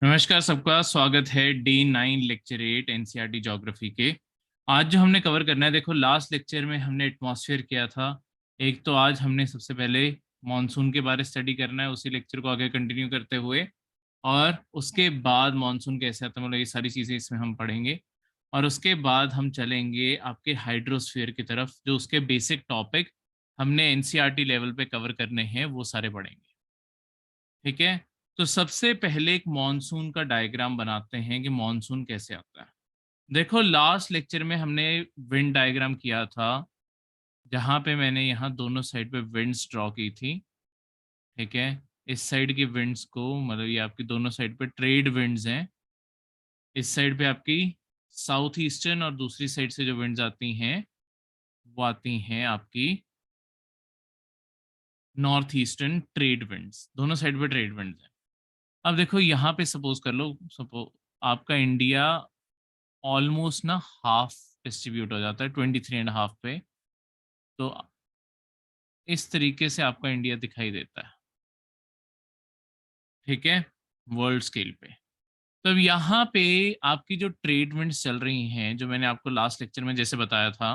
नमस्कार, सबका स्वागत है डे 9 लेक्चर 8 एनसीईआरटी ज्योग्राफी के। आज जो हमने कवर करना है, देखो लास्ट लेक्चर में हमने एटमॉस्फेयर किया था। एक तो आज हमने सबसे पहले मॉनसून के बारे स्टडी करना है, उसी लेक्चर को आगे कंटिन्यू करते हुए। और उसके बाद मॉनसून कैसे आता है, मतलब ये सारी चीज़ें इसमें हम पढ़ेंगे। और उसके बाद हम चलेंगे आपके हाइड्रोस्फीयर की तरफ, जो उसके बेसिक टॉपिक हमने एनसीईआरटी लेवल पे कवर करने हैं वो सारे पढ़ेंगे। ठीक है। तो सबसे पहले एक मॉनसून का डायग्राम बनाते हैं कि मॉनसून कैसे आता है। देखो लास्ट लेक्चर में हमने विंड डायग्राम किया था, जहां पे मैंने यहाँ दोनों साइड पे विंड्स ड्रॉ की थी। ठीक है। इस साइड की विंड्स को, मतलब ये आपकी दोनों साइड पे ट्रेड विंड्स हैं। इस साइड पे आपकी साउथ ईस्टर्न और दूसरी साइड से जो विंड्स आती हैं वो आती हैं आपकी नॉर्थ ईस्टर्न ट्रेड विंड्स। दोनों साइड पे ट्रेड विंड्स हैं। अब देखो यहाँ पे सपोज कर लो, सपोज आपका इंडिया ऑलमोस्ट ना हाफ डिस्ट्रीब्यूट हो जाता है 23.5 पे। तो इस तरीके से आपका इंडिया दिखाई देता है। ठीक है। वर्ल्ड स्केल पे। तो अब यहाँ पे आपकी जो ट्रेड विंड्स चल रही हैं, जो मैंने आपको लास्ट लेक्चर में जैसे बताया था,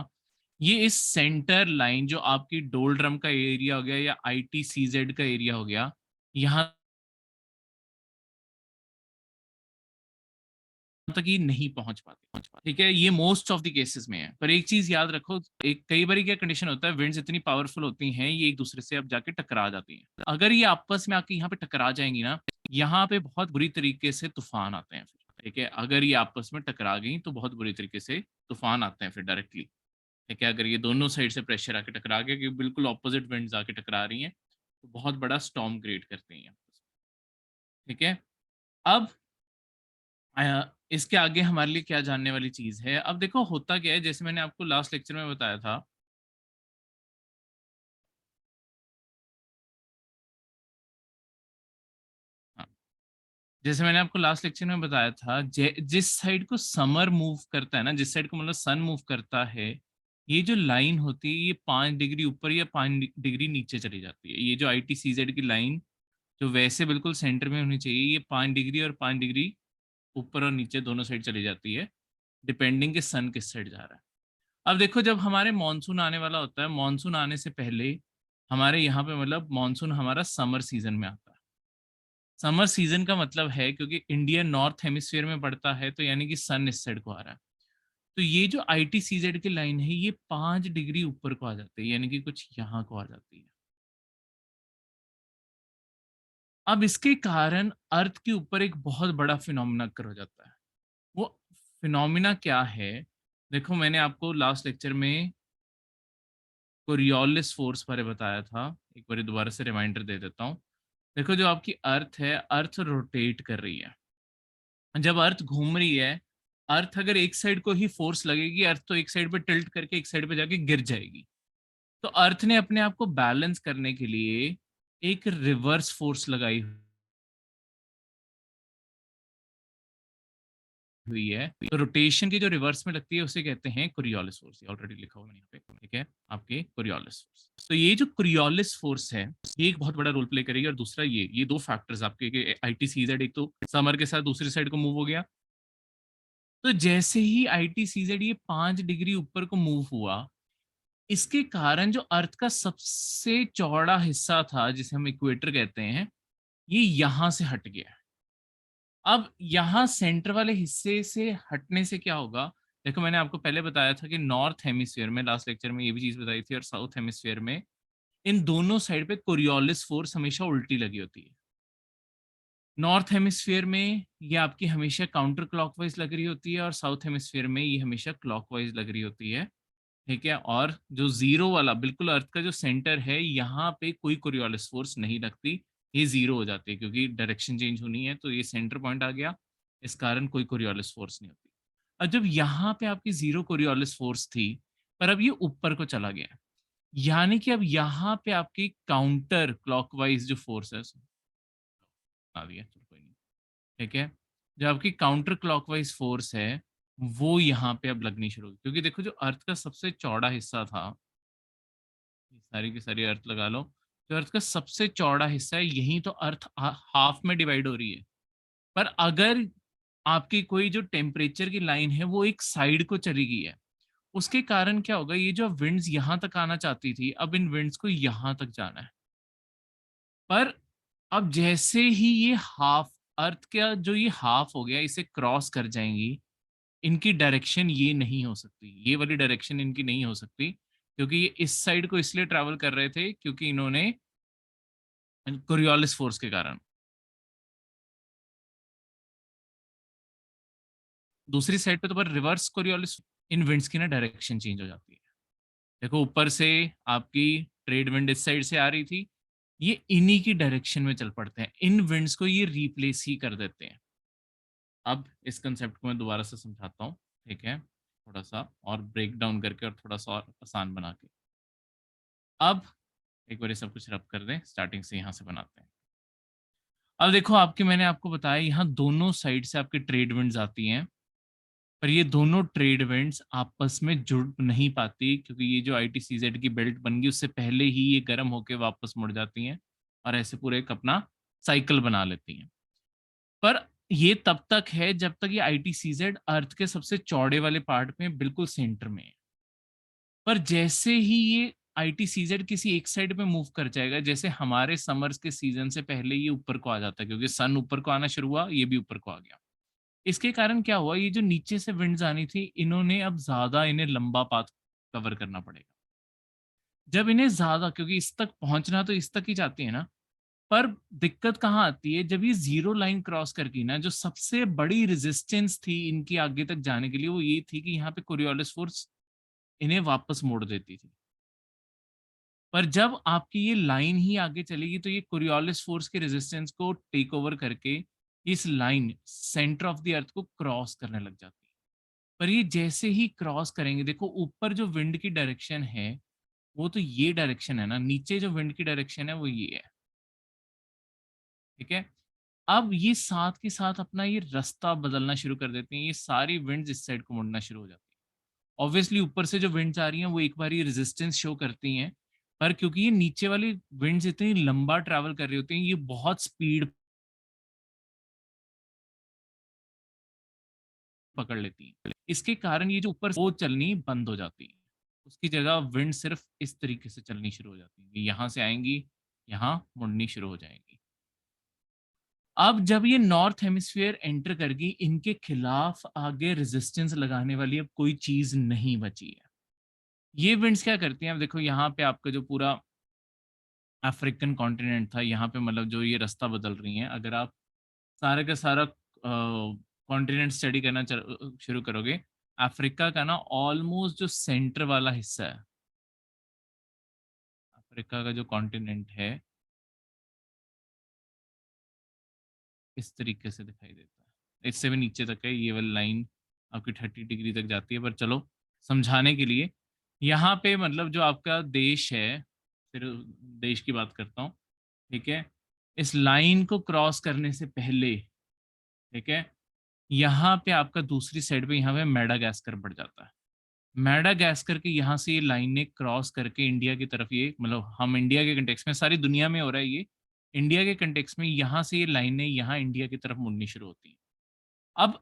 ये इस सेंटर लाइन जो आपकी डोलड्रम का एरिया हो गया या ITCZ का एरिया हो गया, यहाँ तक ये नहीं पहुंच पाती। ठीक है, ये मोस्ट ऑफ द केसेस में है। पर एक चीज याद रखो, एक कई बार क्या कंडीशन होता है, विंड्स इतनी पावरफुल होती हैं ये एक दूसरे से अब जाके टकरा जाती हैं। अगर ये आपस में आके यहाँ पे टकरा जाएंगी ना, यहाँ पे बहुत बुरी तरीके से तूफान आते हैं फिर। ठीक है, अगर ये आपस में टकरा गई तो बहुत बुरी तरीके से तूफान आते हैं फिर डायरेक्टली। ठीक है, अगर ये दोनों साइड से प्रेशर आके टकरा गया, कि बिल्कुल ऑपोजिट विंड्स आके टकरा रही हैं, तो बहुत बड़ा स्टॉर्म क्रिएट करते हैं आपस में। ठीक है। अब इसके आगे हमारे लिए क्या जानने वाली चीज है। अब देखो होता क्या है, जैसे मैंने आपको लास्ट लेक्चर में बताया था। हाँ, जैसे मैंने आपको लास्ट लेक्चर में बताया था, जिस साइड को समर मूव करता है ना, जिस साइड को मतलब सन मूव करता है, ये जो लाइन होती है ये 5 डिग्री ऊपर या 5 डिग्री नीचे चली जाती है। ये जो ITCZ की लाइन, जो वैसे बिल्कुल सेंटर में होनी चाहिए, ये 5 डिग्री और 5 डिग्री ऊपर और नीचे दोनों साइड चली जाती है, डिपेंडिंग कि सन किस साइड जा रहा है। अब देखो जब हमारे मॉनसून आने वाला होता है, मॉनसून आने से पहले हमारे यहाँ पे, मतलब मॉनसून हमारा समर सीजन में आता है। समर सीजन का मतलब है, क्योंकि इंडिया नॉर्थ हेमिस्फीयर में पड़ता है, तो यानी कि सन इस साइड को आ रहा है। तो ये जो ITCZ की लाइन है, ये 5 डिग्री ऊपर को आ जाती है, यानी कि कुछ यहाँ को आ जाती है। अब इसके कारण अर्थ के ऊपर एक बहुत बड़ा फिनोमिना अकर हो जाता है। वो फिनोमिना क्या है? देखो मैंने आपको लास्ट लेक्चर में कोरियोलिस फोर्स बारे बताया था। एक बार दोबारा से रिमाइंडर दे देता हूँ। देखो जो आपकी अर्थ है, अर्थ रोटेट कर रही है। जब अर्थ घूम रही है, अर्थ अगर एक साइड को ही फोर्स लगेगी, अर्थ तो एक साइड पे टिल्ट करके एक साइड पे जाके गिर जाएगी। तो अर्थ ने अपने आप को बैलेंस करने के लिए एक रिवर्स फोर्स लगाई हुई है। तो रोटेशन की जो रिवर्स में लगती है उसे कहते हैं कोरियोलिस फोर्स। ये ऑलरेडी लिखा हुआ है यहाँ पे। ठीक है, आपके कोरियोलिस फोर्स। तो ये जो कोरियोलिस फोर्स है, ये एक बहुत बड़ा रोल प्ले करेगी। और दूसरा ये दो फैक्टर्स आपके ITCZ, एक तो समर के साथ दूसरी साइड को मूव हो गया। तो जैसे ही ITCZ ये 5 डिग्री ऊपर को मूव हुआ, इसके कारण जो अर्थ का सबसे चौड़ा हिस्सा था, जिसे हम इक्वेटर कहते हैं, ये यहां से हट गया। अब यहाँ सेंटर वाले हिस्से से हटने से क्या होगा? देखो मैंने आपको पहले बताया था कि नॉर्थ हेमिस्फीयर में, लास्ट लेक्चर में ये भी चीज बताई थी, और साउथ हेमिस्फीयर में इन दोनों साइड पे कोरियोलिस फोर्स हमेशा उल्टी लगी होती है। नॉर्थ हेमिस्फीयर में ये आपकी हमेशा काउंटर क्लॉकवाइज लग रही होती है, और साउथ हेमिस्फीयर में ये हमेशा क्लॉकवाइज लग रही होती है। ठीक है। और जो जीरो वाला बिल्कुल अर्थ का जो सेंटर है, यहाँ पे कोई कोरियोलिस फोर्स नहीं लगती, ये जीरो हो जाती है, क्योंकि डायरेक्शन चेंज होनी है, तो ये सेंटर पॉइंट आ गया। इस कारण कोई कोरियोलिस फोर्स नहीं होती। और जब यहाँ पे आपकी जीरो कोरियोलिस फोर्स थी, पर अब ये ऊपर को चला गया, यानी कि अब यहाँ पे आपकी काउंटर क्लॉकवाइज जो फोर्स है, आ दिया, चलो कोई नहीं। ठीक है। जो आपकी काउंटर क्लॉकवाइज फोर्स है, वो यहाँ पे अब लगनी शुरू हुई, क्योंकि देखो जो अर्थ का सबसे चौड़ा हिस्सा था, ये सारी की सारी अर्थ लगा लो, जो अर्थ का सबसे चौड़ा हिस्सा है, यही तो अर्थ हाफ में डिवाइड हो रही है। पर अगर आपकी कोई जो टेम्परेचर की लाइन है वो एक साइड को चली गई है, उसके कारण क्या होगा, ये जो विंड्स यहाँ तक आना चाहती थी, अब इन विंड्स को यहाँ तक जाना है। पर अब जैसे ही ये हाफ अर्थ का जो ये हाफ हो गया, इसे क्रॉस कर जाएंगी, इनकी डायरेक्शन ये नहीं हो सकती, ये वाली डायरेक्शन इनकी नहीं हो सकती, क्योंकि ये इस साइड को इसलिए ट्रैवल कर रहे थे क्योंकि इन्होंने कोरियोलिस फोर्स के कारण। दूसरी साइड पे तो पर रिवर्स कोरियोलिस, इन विंड्स की ना डायरेक्शन चेंज हो जाती है। देखो ऊपर से आपकी ट्रेड विंड इस साइड से आ रही थी, ये इन्हीं की डायरेक्शन में चल पड़ते हैं, इन विंड्स को ये रिप्लेस ही कर देते हैं। अब इस कंसेप्ट को मैं दोबारा से समझाता हूँ, ठीक है, थोड़ा सा और ब्रेक डाउन करके और थोड़ा सा और आसान बना के। अब एक बार ये सब कुछ रब कर दें, स्टार्टिंग से यहाँ से बनाते हैं। अब देखो आपके, मैंने आपको बताया यहाँ दोनों साइड से आपकी ट्रेड विंड्स आती हैं, पर ये दोनों ट्रेड विंड्स आपस में जुड़ नहीं पाती, क्योंकि ये जो ITCZ की बेल्ट बन गई उससे पहले ही ये गर्म होके वापस मुड़ जाती हैं और ऐसे पूरे एक अपना साइकिल बना लेती हैं। पर ये तब तक है जब तक ये ITCZ अर्थ के सबसे चौड़े वाले पार्ट में बिल्कुल सेंटर में है। पर जैसे ही ये ITCZ किसी एक साइड पे मूव कर जाएगा, जैसे हमारे समर्स के सीजन से पहले ये ऊपर को आ जाता है, क्योंकि सन ऊपर को आना शुरू हुआ, ये भी ऊपर को आ गया। इसके कारण क्या हुआ, ये जो नीचे से विंड्स आनी थी, इन्होंने अब ज्यादा इन्हें लंबा पाथ कवर करना पड़ेगा। जब इन्हें ज्यादा, क्योंकि इस तक पहुंचना तो इस तक ही चाहती है ना, पर दिक्कत कहाँ आती है, जब ये जीरो लाइन क्रॉस करके ना, जो सबसे बड़ी रेजिस्टेंस थी इनकी आगे तक जाने के लिए, वो ये थी कि यहाँ पे कोरियोलिस फोर्स इन्हें वापस मोड़ देती थी। पर जब आपकी ये लाइन ही आगे चलेगी तो ये कोरियोलिस फोर्स के रेजिस्टेंस को टेक ओवर करके इस line centre of the earth को क्रॉस करने लग जाती है। पर ये जैसे ही क्रॉस करेंगे, देखो ऊपर जो विंड की डायरेक्शन है वो तो ये डायरेक्शन है ना, नीचे जो विंड की डायरेक्शन है वो ये है, ठीक है। अब ये साथ के साथ अपना ये रास्ता बदलना शुरू कर देती हैं, ये सारी विंड्स इस साइड को मुड़ना शुरू हो जाती है। ऑब्वियसली ऊपर से जो विंड्स आ रही हैं वो एक बार ये रेजिस्टेंस शो करती हैं, पर क्योंकि ये नीचे वाली विंड्स इतनी लंबा ट्रैवल कर रही होती हैं, ये बहुत स्पीड पकड़ लेती हैं, इसके कारण ये जो ऊपर वो चलनी बंद हो जाती है। उसकी जगह विंड सिर्फ इस तरीके से चलनी शुरू हो जाती है, यहाँ से आएंगी, यहाँ मुड़नी शुरू हो जाएंगी। अब जब ये नॉर्थ हेमिस्फीयर एंटर कर गई, इनके खिलाफ आगे रेजिस्टेंस लगाने वाली अब कोई चीज नहीं बची है। ये विंड्स क्या करती हैं, अब देखो यहाँ पे आपका जो पूरा अफ्रीकन कॉन्टिनेंट था, यहाँ पे मतलब जो ये रास्ता बदल रही हैं, अगर आप सारे का सारा कॉन्टिनेंट स्टडी करना शुरू करोगे, अफ्रीका का ना ऑलमोस्ट जो सेंटर वाला हिस्सा है, अफ्रीका का जो कॉन्टिनेंट है, इस तरीके से दिखाई देता है, इससे भी नीचे तक है, ये वाली लाइन आपकी 30 डिग्री तक जाती है। पर चलो समझाने के लिए, यहाँ पे मतलब जो आपका देश है, फिर देश की बात करता हूँ, ठीक है, इस लाइन को क्रॉस करने से पहले, ठीक है, यहाँ पे आपका दूसरी साइड पे यहाँ पे मेडागास्कर पड़ जाता है। मेडागास्कर के यहाँ से ये लाइनें क्रॉस करके इंडिया की तरफ, ये मतलब हम इंडिया के कंटेक्स में, सारी दुनिया में हो रहा है ये, इंडिया के कंटेक्स में यहाँ से ये लाइनें यहाँ इंडिया की तरफ मुड़नी शुरू होती हैं। अब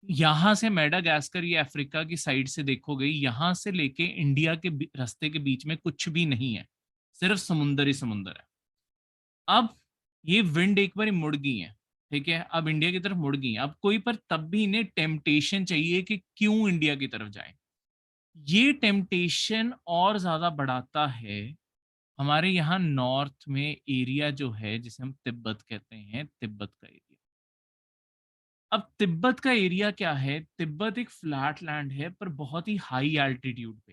यहाँ से मेडागास्कर, ये अफ्रीका की साइड से देखोगे, यहाँ से लेके इंडिया के रास्ते के बीच में कुछ भी नहीं है, सिर्फ समुंदर ही समुंदर है। अब ये विंड एक बार मुड़ गई है, ठीक है, अब इंडिया की तरफ मुड़ गई है, अब कोई पर तब भी इन्हें टेम्पटेशन चाहिए कि क्यों इंडिया की तरफ जाए। ये टेम्पटेशन और ज्यादा बढ़ाता है हमारे यहाँ नॉर्थ में एरिया जो है, जिसे हम तिब्बत कहते हैं, तिब्बत का एरिया। अब तिब्बत का एरिया क्या है, तिब्बत एक फ्लैट लैंड है पर बहुत ही हाई एल्टीट्यूड पे,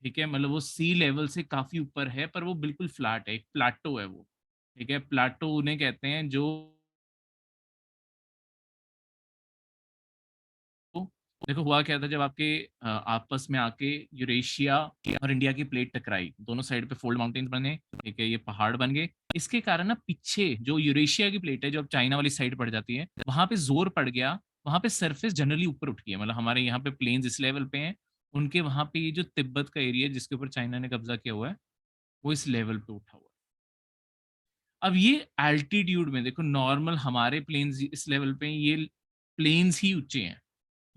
ठीक है, मतलब वो सी लेवल से काफी ऊपर है, पर वो बिल्कुल फ्लैट है, एक प्लाटो है वो, ठीक है, प्लाटो उन्हें कहते हैं जो, देखो हुआ क्या था, जब आपके आपस में आके यूरेशिया और इंडिया की प्लेट टकराई, दोनों साइड पे फोल्ड माउंटेन्स बने, ठीक है, ये पहाड़ बन गए, इसके कारण ना पीछे जो यूरेशिया की प्लेट है, जो अब चाइना वाली साइड पड़ जाती है, वहां पे जोर पड़ गया, वहां पे सरफेस जनरली ऊपर उठ गया, मतलब हमारे यहाँ पे प्लेन्स इस लेवल पे हैं, उनके वहां पे ये जो तिब्बत का एरिया जिसके ऊपर चाइना ने कब्जा किया हुआ है, वो इस लेवल पे उठा हुआ है। अब ये एल्टीट्यूड में देखो, नॉर्मल हमारे प्लेन्स इस लेवल पे, ये प्लेन्स ही ऊंचे हैं,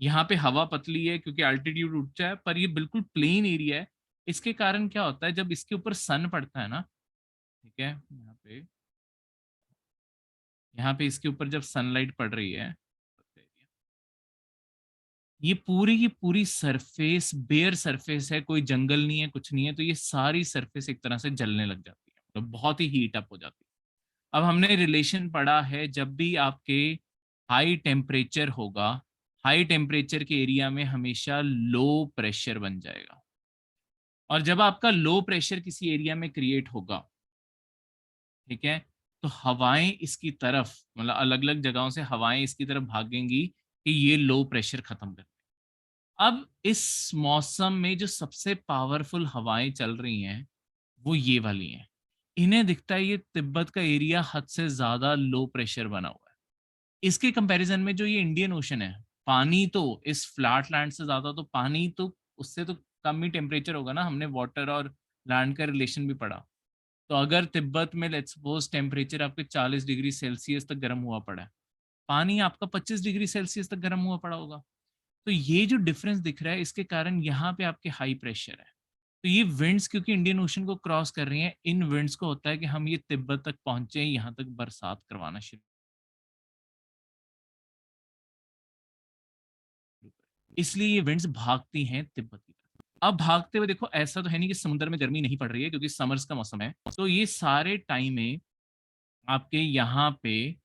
यहाँ पे हवा पतली है क्योंकि एल्टीट्यूड ऊंचा है, पर ये बिल्कुल प्लेन एरिया है। इसके कारण क्या होता है, जब इसके ऊपर सन पड़ता है ना, ठीक है, यहाँ पे इसके ऊपर जब सनलाइट पड़ रही है, ये पूरी की पूरी सरफेस बेयर सरफेस है, कोई जंगल नहीं है, कुछ नहीं है, तो ये सारी सरफेस एक तरह से जलने लग जाती है, मतलब बहुत ही हीट अप हो जाती है। अब हमने रिलेशन पढ़ा है, जब भी आपके हाई टेम्परेचर होगा, हाई टेम्परेचर के एरिया में हमेशा लो प्रेशर बन जाएगा, और जब आपका लो प्रेशर किसी एरिया में क्रिएट होगा, ठीक है, तो हवाएं इसकी तरफ, मतलब अलग अलग जगहों से हवाएं इसकी तरफ भागेंगी कि ये लो प्रेशर खत्म कर। अब इस मौसम में जो सबसे पावरफुल हवाएं चल रही हैं वो ये वाली हैं। इन्हें दिखता है ये तिब्बत का एरिया हद से ज्यादा लो प्रेशर बना हुआ है। इसके कंपैरिजन में जो ये इंडियन ओशन है, पानी तो इस फ्लैट लैंड से ज्यादा, तो पानी तो उससे तो कम ही टेम्परेचर होगा ना, हमने वाटर और लैंड का रिलेशन भी पढ़ा। तो अगर तिब्बत में लेट्स सपोज टेम्परेचर आपके 40 डिग्री सेल्सियस तक गर्म हुआ पड़ा है, पानी आपका 25 डिग्री सेल्सियस तक गर्म हुआ पड़ा होगा। तो ये जो डिफरेंस दिख रहा है, इसके कारण यहाँ पे आपके हाई प्रेशर है। तो ये विंड्स क्योंकि इंडियन ओशन को क्रॉस कर रही हैं, इन विंड्स को होता है कि हम ये तिब्बत तक पहुंचे, यहाँ तक बरसात करवाना शुरू, इसलिए ये विंड्स भागती हैं तिब्बत की तरफ। अब भागते हुए देखो, ऐसा तो है नहीं कि समुद्र में गर्मी नहीं पड़ रही है, क्योंकि समर्स का मौसम है, तो ये सारे टाइम में आपके यहाँ पे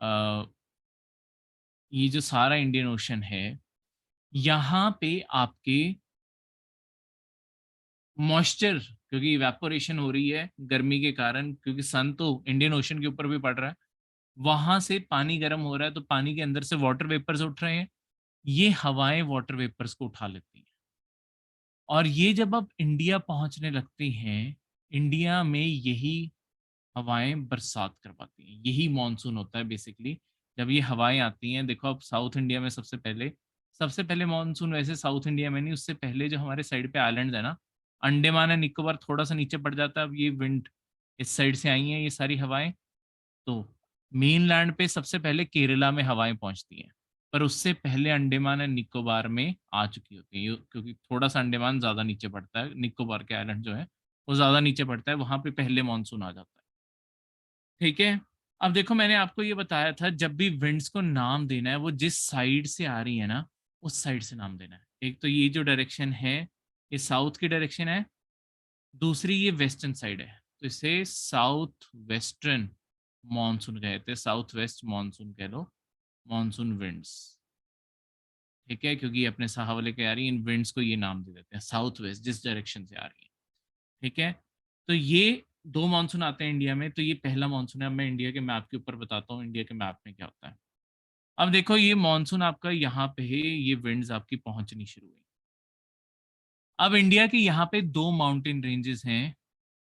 आ, ये जो सारा इंडियन ओशन है, यहाँ पे आपके मॉइस्चर, क्योंकि इवेपोरेशन हो रही है गर्मी के कारण, क्योंकि सन तो इंडियन ओशन के ऊपर भी पड़ रहा है, वहां से पानी गर्म हो रहा है, तो पानी के अंदर से वाटर वेपर्स उठ रहे हैं, ये हवाएं वाटर वेपर्स को उठा लेती हैं, और ये जब अब इंडिया पहुंचने लगती हैं, इंडिया में यही हवाएं बरसात करवाती हैं, यही मॉनसून होता है बेसिकली। जब ये हवाएं आती हैं, देखो अब साउथ इंडिया में सबसे पहले मॉनसून वैसे साउथ इंडिया में नहीं, उससे पहले जो हमारे साइड पे आइलैंड्स है ना, अंडमान एंड निकोबार थोड़ा सा नीचे पड़ जाता है, अब ये विंड इस साइड से आई हैं ये सारी हवाएं, तो मेन लैंड पे सबसे पहले केरला में हवाएं पहुंचती हैं, पर उससे पहले अंडमान एंड निकोबार में आ चुकी होती हैं, क्योंकि थोड़ा सा अंडमान ज्यादा नीचे पड़ता है, निकोबार के आइलैंड जो है वो ज्यादा नीचे पड़ता है, वहां पे पहले मानसून आ जाता है। ठीक है, अब देखो मैंने आपको ये बताया था, जब भी विंड्स को नाम देना है, वो जिस साइड से आ रही है ना, उस साइड से नाम देना है। एक तो ये जो डायरेक्शन है, ये साउथ की डायरेक्शन है, दूसरी ये वेस्टर्न साइड है, तो इसे साउथ वेस्टर्न मॉनसून कहते हैं, साउथ वेस्ट मॉनसून कह लो, मॉनसून विंड्स। ठीक है, क्योंकि ये अपने सहावले के आ रही है, इन विंड्स को ये नाम दे देते हैं साउथ वेस्ट, जिस डायरेक्शन से आ रही है। ठीक है, तो ये दो मानसून आते हैं इंडिया में, तो ये पहला मानसून है। अब मैं इंडिया के मैप के ऊपर बताता हूँ इंडिया के मैप में क्या होता है। अब देखो ये मानसून आपका यहाँ पे है, ये विंड्स आपकी पहुंचनी शुरू हुई। अब इंडिया के यहाँ पे दो माउंटेन रेंजेस हैं,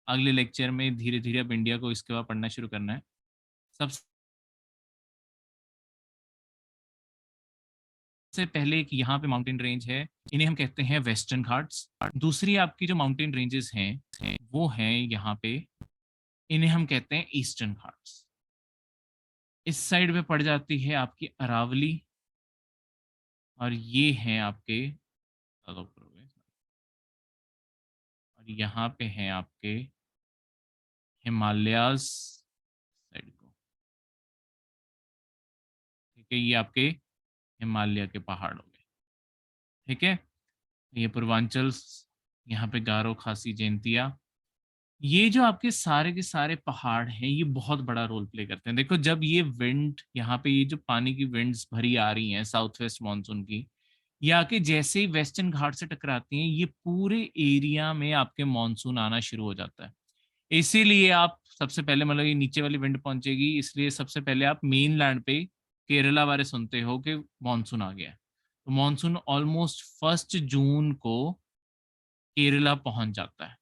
अगले लेक्चर में धीरे धीरे अब इंडिया को इसके बाद पढ़ना शुरू करना है। सबसे पहले एक यहाँ पे माउंटेन रेंज है, इन्हें हम कहते हैं वेस्टर्न घाट्स। दूसरी आपकी जो माउंटेन रेंजेस हैं वो हैं यहाँ पे, इन्हें हम कहते हैं ईस्टर्न घाट्स। इस साइड पे पड़ जाती है आपकी अरावली, और ये हैं आपके ज़्यादा ऊपर हो गए, और यहाँ पे हैं आपके हिमालयाज साइड को। ठीक है, ये आपके हिमालय के पहाड़ हो गए। ठीक है, ये पूर्वांचल, यहाँ पे गारो खासी जैंतिया, ये जो आपके सारे के सारे पहाड़ हैं, ये बहुत बड़ा रोल प्ले करते हैं। देखो जब ये विंड यहाँ पे, ये जो पानी की विंड्स भरी आ रही हैं साउथ वेस्ट मानसून की, ये आके जैसे ही वेस्टर्न घाट से टकराती हैं, ये पूरे एरिया में आपके मानसून आना शुरू हो जाता है। इसीलिए आप सबसे पहले, मतलब ये नीचे वाली विंड पहुंचेगी, इसलिए सबसे पहले आप मेन लैंड पे केरला बारे सुनते हो कि मानसून आ गया है। तो मानसून ऑलमोस्ट 1 जून को केरला पहुंच जाता है।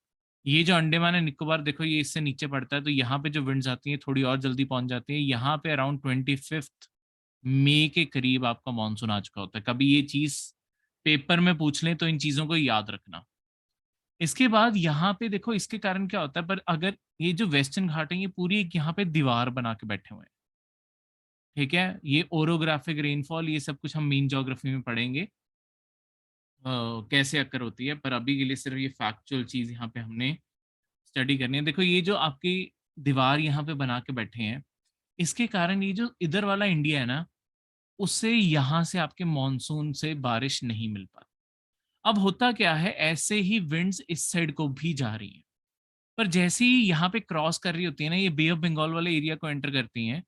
ये जो अंडमान एंड निकोबार देखो, ये इससे नीचे पड़ता है, तो यहाँ पे जो विंड्स आती हैं थोड़ी और जल्दी पहुंच जाती है, यहाँ पे अराउंड 25 मई के करीब आपका मानसून आ चुका होता है। कभी ये चीज पेपर में पूछ लें तो इन चीजों को याद रखना। इसके बाद यहाँ पे देखो इसके कारण क्या होता है, पर अगर ये जो वेस्टर्न घाट है ये पूरी एक यहाँ पे दीवार बना के बैठे हुए हैं, ठीक है। ये ओरोग्राफिक रेनफॉल ये सब कुछ हम मीन ज्योग्राफी में पढ़ेंगे कैसे अक्कर होती है, पर अभी के लिए सिर्फ ये फैक्चुअल चीज यहाँ पे हमने स्टडी करनी है। देखो ये जो आपकी दीवार यहाँ पे बना के बैठे हैं, इसके कारण ये जो इधर वाला इंडिया है ना, उससे यहाँ से आपके मॉनसून से बारिश नहीं मिल पाती। अब होता क्या है, ऐसे ही विंड्स इस साइड को भी जा रही हैं, पर जैसे ही यहाँ पे क्रॉस कर रही होती है ना, ये बे ऑफ बंगाल वाले एरिया को एंटर करती हैं,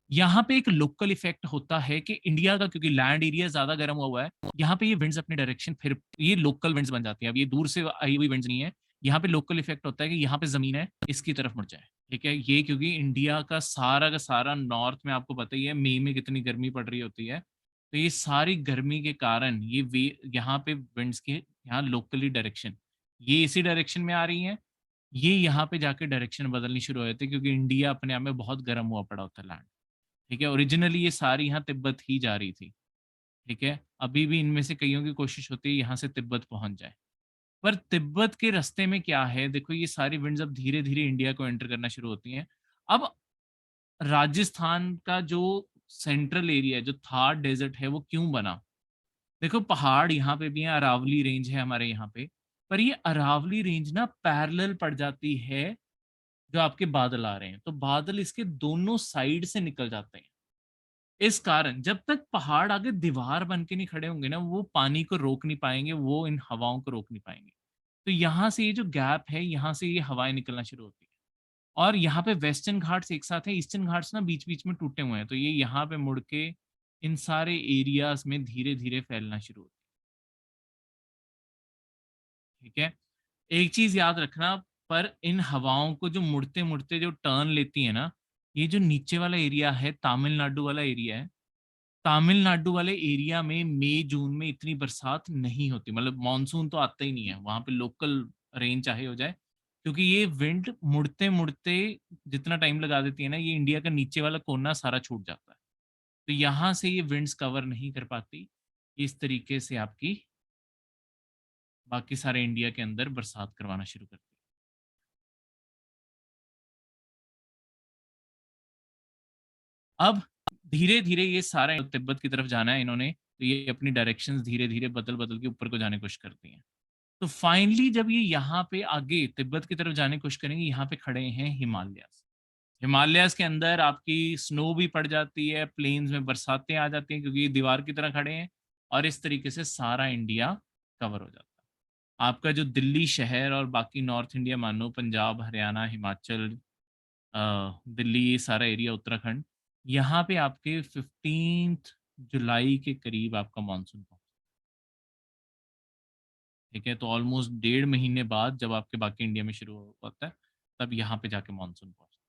यहाँ पे एक लोकल इफेक्ट होता है कि इंडिया का, क्योंकि लैंड एरिया ज्यादा गर्म हुआ है, यहाँ पे ये विंड्स अपनी डायरेक्शन फिर ये लोकल विंड्स बन जाती हैं। अब ये दूर से आई हुई विंड्स नहीं है, यहाँ पे लोकल इफेक्ट होता है कि यहाँ पे जमीन है इसकी तरफ मुड़ जाए, ठीक है। ये क्योंकि इंडिया का सारा नॉर्थ में आपको पता ही है मई में कितनी गर्मी पड़ रही होती है, तो ये सारी गर्मी के कारण ये वे यहाँ पे विंड्स के यहाँ लोकली डायरेक्शन ये इसी डायरेक्शन में आ रही है, ये यहाँ पे जाके डायरेक्शन बदलनी शुरू हो जाती है, क्योंकि इंडिया अपने आप में बहुत गर्म हुआ पड़ा होता है लैंड, ठीक है। ओरिजिनली ये सारी यहाँ तिब्बत ही जा रही थी, ठीक है। अभी भी इनमें से कईयों की कोशिश होती है यहाँ से तिब्बत पहुंच जाए, पर तिब्बत के रास्ते में क्या है, देखो ये सारी विंड्स अब धीरे धीरे इंडिया को एंटर करना शुरू होती हैं। अब राजस्थान का जो सेंट्रल एरिया जो थार डेजर्ट है वो क्यों बना, देखो पहाड़ यहाँ पे भी है, अरावली रेंज है हमारे यहाँ पे, पर ये अरावली रेंज ना पैरेलल पड़ जाती है जो आपके बादल आ रहे हैं, तो बादल इसके दोनों साइड से निकल जाते हैं। इस कारण जब तक पहाड़ आगे दीवार बन के नहीं खड़े होंगे ना, वो पानी को रोक नहीं पाएंगे, वो इन हवाओं को रोक नहीं पाएंगे। तो यहाँ से ये जो गैप है, यहाँ से ये हवाएं निकलना शुरू होती है, और यहाँ पे वेस्टर्न घाट्स एक साथ है, ईस्टर्न घाट्स ना बीच बीच में टूटे हुए हैं, तो ये यहाँ पे मुड़ के इन सारे एरियाज में धीरे धीरे फैलना शुरू होती है, ठीक है। एक चीज याद रखना, पर इन हवाओं को जो मुड़ते मुड़ते जो टर्न लेती है ना, ये जो नीचे वाला एरिया है तमिलनाडु वाला एरिया है, तमिलनाडु वाले एरिया में मई जून में इतनी बरसात नहीं होती, मतलब मानसून तो आता ही नहीं है वहां पे, लोकल रेन चाहे हो जाए, क्योंकि ये विंड मुड़ते मुड़ते जितना टाइम लगा देती है ना, ये इंडिया का नीचे वाला कोना सारा छूट जाता है, तो यहाँ से ये विंड्स कवर नहीं कर पाती, इस तरीके से आपकी बाकी सारे इंडिया के अंदर बरसात करवाना शुरू करती है। अब धीरे धीरे ये सारा तिब्बत की तरफ जाना है इन्होंने, तो ये अपनी डायरेक्शंस धीरे धीरे बदल बदल के ऊपर को जाने की कोशिश करती हैं। तो फाइनली जब ये यहाँ पे आगे तिब्बत की तरफ जाने की कोशिश करेंगे, यहाँ पे खड़े हैं हिमालयास। हिमालयास के अंदर आपकी स्नो भी पड़ जाती है, प्लेन्स में बरसातें आ जाती हैं, क्योंकि ये दीवार की तरह खड़े हैं, और इस तरीके से सारा इंडिया कवर हो जाता है। आपका जो दिल्ली शहर और बाकी नॉर्थ इंडिया मानो पंजाब, हरियाणा, हिमाचल, दिल्ली, ये सारा एरिया, उत्तराखंड, यहाँ पे आपके 15 जुलाई के करीब आपका मानसून पहुंच, ठीक है। तो ऑलमोस्ट 1.5 महीने बाद जब आपके बाकी इंडिया में शुरू होता है, तब यहाँ पे जाके मानसून पहुंचता है।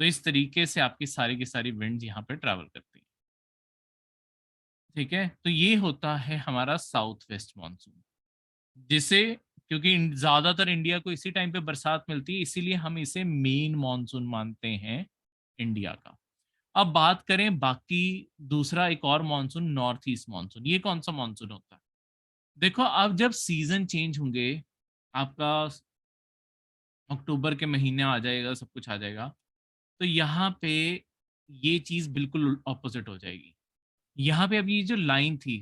तो इस तरीके से आपकी सारी की सारी विंड्स यहाँ पे ट्रैवल करती है, ठीक है। तो ये होता है हमारा साउथ वेस्ट मानसून, जिसे क्योंकि ज्यादातर इंडिया को इसी टाइम पे बरसात मिलती है, इसीलिए हम इसे मेन मानसून मानते हैं इंडिया का। अब बात करें बाकी दूसरा एक और मानसून, नॉर्थ ईस्ट मानसून, ये कौन सा मानसून होता है, देखो अब जब सीजन चेंज होंगे, आपका अक्टूबर के महीने आ जाएगा, सब कुछ आ जाएगा, तो यहाँ पे ये चीज बिल्कुल ऑपोजिट हो जाएगी। यहाँ पे अभी ये जो लाइन थी,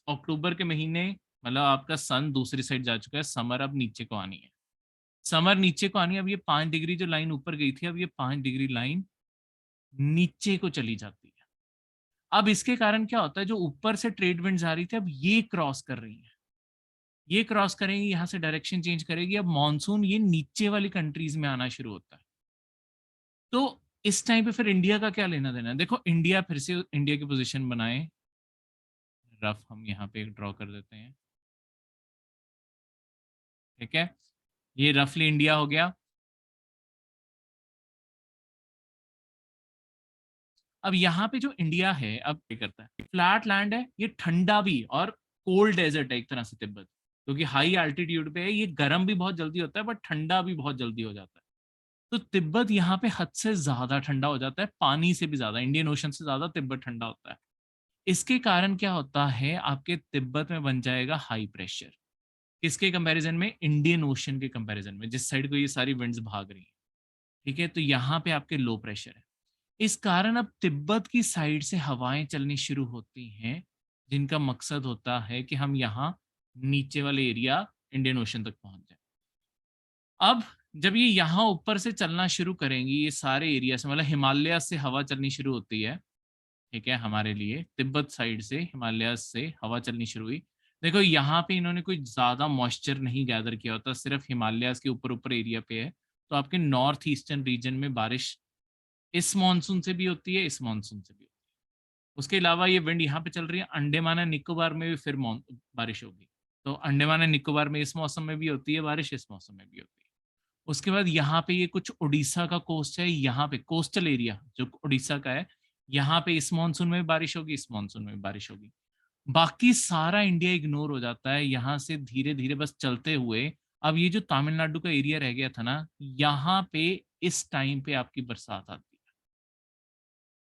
अक्टूबर के महीने मतलब आपका सन दूसरी साइड जा चुका है, समर अब नीचे को आनी है, समर नीचे को आनी है। अब ये 5 डिग्री जो लाइन ऊपर गई थी, अब ये 5 डिग्री लाइन नीचे को चली जाती है। अब इसके कारण क्या होता है, जो ऊपर से ट्रेड विंड्स आ रही थी, अब ये क्रॉस कर रही है, ये क्रॉस करेंगी, यहाँ से डायरेक्शन चेंज करेगी, अब मॉनसून ये नीचे वाली कंट्रीज में आना शुरू होता है। तो इस टाइम पे फिर इंडिया का क्या लेना देना है, देखो इंडिया फिर से इंडिया की पोजीशन बनाए, रफ हम यहाँ पे ड्रॉ कर देते हैं, ठीक है। ये रफली इंडिया हो गया। अब यहाँ पे जो इंडिया है, अब क्या करता है, फ्लैट लैंड है, ये ठंडा भी और कोल्ड डेजर्ट है एक तरह से तिब्बत, क्योंकि हाई एल्टीट्यूड पे है, ये गर्म भी बहुत जल्दी होता है बट ठंडा भी बहुत जल्दी हो जाता है। तो तिब्बत यहाँ पे हद से ज्यादा ठंडा हो जाता है, पानी से भी ज्यादा, इंडियन ओशन से ज्यादा तिब्बत ठंडा होता है। इसके कारण क्या होता है, आपके तिब्बत में बन जाएगा हाई प्रेशर। किसके कंपैरिजन में? इंडियन ओशन के कंपैरिजन में, जिस साइड को ये सारी विंड्स भाग रही हैं। ठीक है, तो यहाँ पे आपके लो प्रेशर है। इस कारण अब तिब्बत की साइड से हवाएं चलनी शुरू होती हैं, जिनका मकसद होता है कि हम यहाँ नीचे वाले एरिया इंडियन ओशन तक पहुंच जाए। अब जब ये यहाँ ऊपर से चलना शुरू करेंगी, ये सारे एरिया से, मतलब हिमालय से हवा चलनी शुरू होती है। ठीक है, हमारे लिए तिब्बत साइड से हिमालय से हवा चलनी शुरू हुई। देखो यहाँ पे इन्होंने कोई ज्यादा मॉइस्चर नहीं गैदर किया होता, सिर्फ हिमालय के ऊपर ऊपर एरिया पे है। तो आपके नॉर्थ ईस्टर्न रीजन में बारिश इस मानसून से भी होती है, इस मानसून से भी होती है। उसके अलावा ये विंड यहाँ पे चल रही है, अंडमान एंड निकोबार में भी फिर बारिश होगी। तो अंडमान एंड निकोबार में इस मौसम में भी होती है बारिश, इस मौसम में भी होती है। उसके बाद यहाँ पे ये कुछ उड़ीसा का कोस्ट है, यहाँ पे कोस्टल एरिया जो उड़ीसा का है, यहाँ पे इस मानसून में भी बारिश होगी, इस मानसून में भी बारिश होगी। बाकी सारा इंडिया इग्नोर हो जाता है, यहाँ से धीरे धीरे बस चलते हुए अब ये जो तमिलनाडु का एरिया रह गया था ना, यहाँ पे इस टाइम पे आपकी बरसात आती है।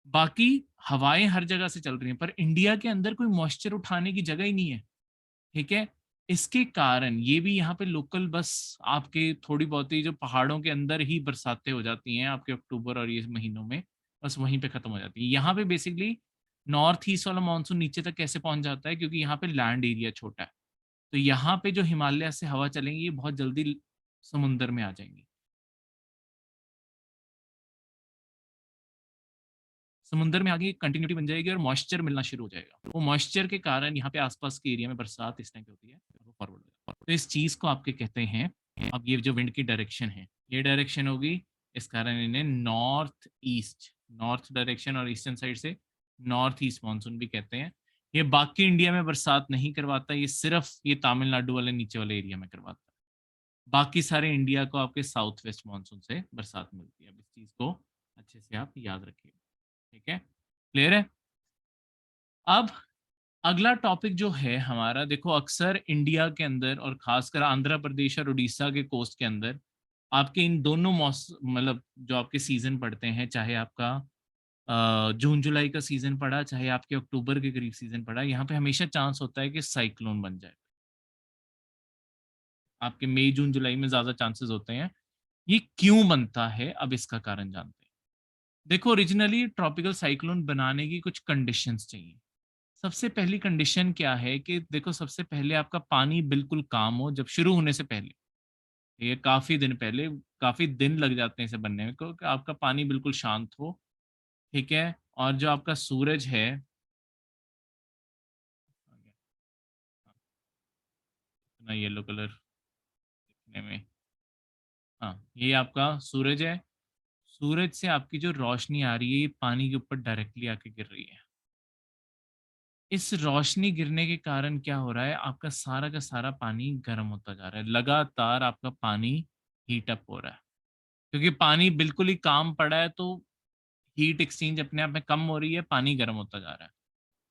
बाकी हवाएं हर जगह से चल रही हैं, पर इंडिया के अंदर कोई मॉइस्चर उठाने की जगह ही नहीं है। ठीक है, इसके कारण ये भी यहाँ पे लोकल बस आपके थोड़ी बहुत ही जो पहाड़ों के अंदर ही बरसातें हो जाती हैं आपके अक्टूबर और ये महीनों में, बस वहीं पे खत्म हो जाती है। यहाँ पे बेसिकली नॉर्थ ईस्ट वाला मानसून नीचे तक कैसे पहुंच जाता है, क्योंकि यहाँ पे लैंड एरिया छोटा है। तो यहाँ पे जो हिमालय से हवा चलेंगी ये बहुत जल्दी समुंदर में आ जाएंगी, समुंदर में आगे कंटिन्यूटी बन जाएगी और मॉइस्चर मिलना शुरू हो जाएगा। वो मॉइस्चर के कारण यहाँ पे आसपास के एरिया में बरसात इस टाइम पे होती है, वो फॉरवर्ड हो जाता है। तो इस चीज को आपके कहते हैं, अब ये जो विंड की डायरेक्शन है, ये डायरेक्शन होगी, इस कारण इन्हें नॉर्थ ईस्ट, नॉर्थ डायरेक्शन और ईस्टर्न साइड से नॉर्थ ईस्ट मानसून भी कहते हैं। ये बाकी इंडिया में बरसात नहीं करवाता, ये सिर्फ ये तमिलनाडु वाले नीचे वाले एरिया में करवाता है। बाकी सारे इंडिया को आपके साउथ वेस्ट मानसून से बरसात मिलती है। अब इस चीज को अच्छे से आप याद रखिए। ठीक है, क्लियर है? अब अगला टॉपिक जो है हमारा, देखो अक्सर इंडिया के अंदर और खासकर आंध्र प्रदेश और उड़ीसा के कोस्ट के अंदर आपके इन दोनों मौसम, मतलब जो आपके सीजन पड़ते हैं, चाहे आपका जून जुलाई का सीजन पड़ा, चाहे आपके अक्टूबर के करीब सीजन पड़ा, यहाँ पे हमेशा चांस होता है कि साइक्लोन बन जाए। आपके मई जून जुलाई में ज्यादा चांसेस होते हैं। ये क्यों बनता है, अब इसका कारण जानते हैं। देखो ओरिजिनली ट्रॉपिकल साइक्लोन बनाने की कुछ कंडीशंस चाहिए। सबसे पहली कंडीशन क्या है कि देखो सबसे पहले आपका पानी बिल्कुल काम हो, जब शुरू होने से पहले, ये काफी दिन पहले, काफी दिन लग जाते हैं इसे बनने में, क्योंकि आपका पानी बिल्कुल शांत हो। ठीक है, और जो आपका सूरज है, इतना येलो कलर दिखने में, हाँ ये आपका सूरज है। सूरज से आपकी जो रोशनी आ रही है ये पानी के ऊपर डायरेक्टली आके गिर रही है। इस रोशनी गिरने के कारण क्या हो रहा है, आपका सारा का सारा पानी गर्म होता जा रहा है, लगातार आपका पानी हीट अप हो रहा है। क्योंकि पानी बिल्कुल ही काम पड़ा है, तो हीट एक्सचेंज अपने आप में कम हो रही है, पानी गर्म होता जा रहा है।